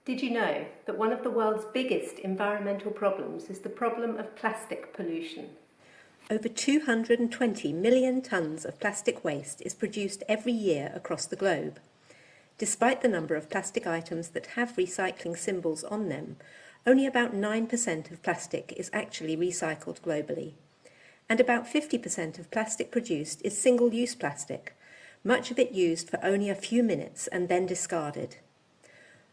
Did you know that one of the world's biggest environmental problems is the problem of plastic pollution? Over 220 million tonnes of plastic waste is produced every year across the globe. Despite the number of plastic items that have recycling symbols on them, only about 9% of plastic is actually recycled globally. And about 50% of plastic produced is single-use plastic, much of it used for only a few minutes and then discarded.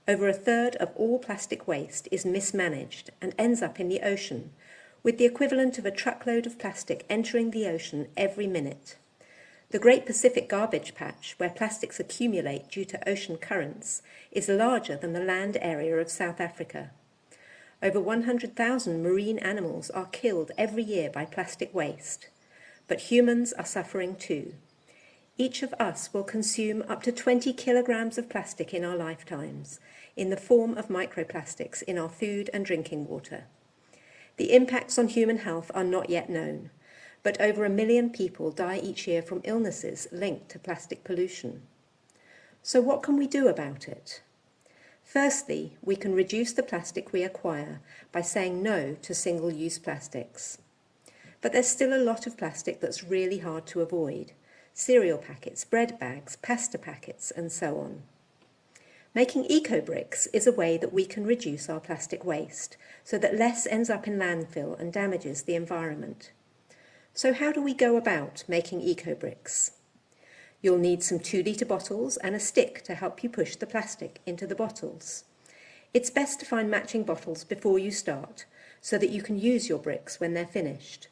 Over a third of all plastic waste is mismanaged and ends up in the ocean, with the equivalent of a truckload of plastic entering the ocean every minute. The Great Pacific Garbage Patch, where plastics accumulate due to ocean currents, is larger than the land area of South Africa. Over 100,000 marine animals are killed every year by plastic waste, but humans are suffering too. Each of us will consume up to 20 kilograms of plastic in our lifetimes, in the form of microplastics in our food and drinking water. The impacts on human health are not yet known, but over 1 million people die each year from illnesses linked to plastic pollution. So what can we do about it? Firstly, we can reduce the plastic we acquire by saying no to single-use plastics. But there's still a lot of plastic that's really hard to avoid. Cereal packets, bread bags, pasta packets, and so on. Making EcoBricks is a way that we can reduce our plastic waste so that less ends up in landfill and damages the environment. So how do we go about making EcoBricks? You'll need some 2-litre bottles and a stick to help you push the plastic into the bottles. It's best to find matching bottles before you start so that you can use your bricks when they're finished.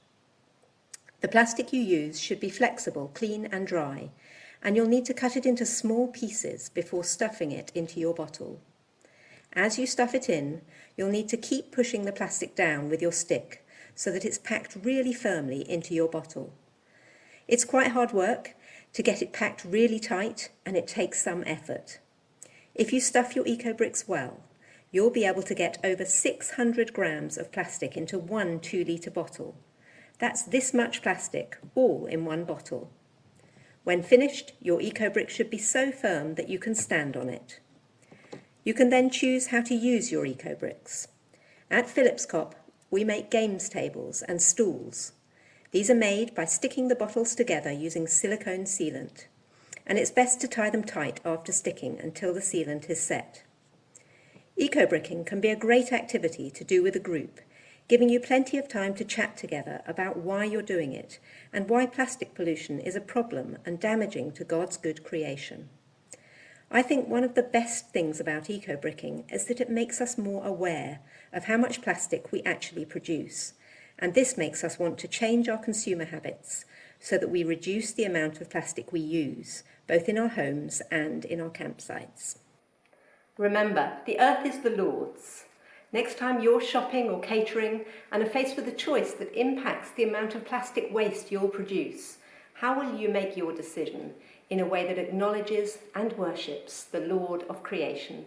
The plastic you use should be flexible, clean and dry, and you'll need to cut it into small pieces before stuffing it into your bottle. As you stuff it in, you'll need to keep pushing the plastic down with your stick so that it's packed really firmly into your bottle. It's quite hard work to get it packed really tight, and it takes some effort. If you stuff your EcoBricks well, you'll be able to get over 600 grams of plastic into one 2-litre bottle. That's this much plastic, all in one bottle. When finished, your EcoBrick should be so firm that you can stand on it. You can then choose how to use your EcoBricks. At Phillips Cop, we make games tables and stools. These are made by sticking the bottles together using silicone sealant, and it's best to tie them tight after sticking until the sealant is set. Ecobricking can be a great activity to do with a group, giving you plenty of time to chat together about why you're doing it and why plastic pollution is a problem and damaging to God's good creation. I think one of the best things about ecobricking is that it makes us more aware of how much plastic we actually produce, and this makes us want to change our consumer habits so that we reduce the amount of plastic we use, both in our homes and in our campsites. Remember, the earth is the Lord's. Next time you're shopping or catering and are faced with a choice that impacts the amount of plastic waste you'll produce, how will you make your decision in a way that acknowledges and worships the Lord of creation?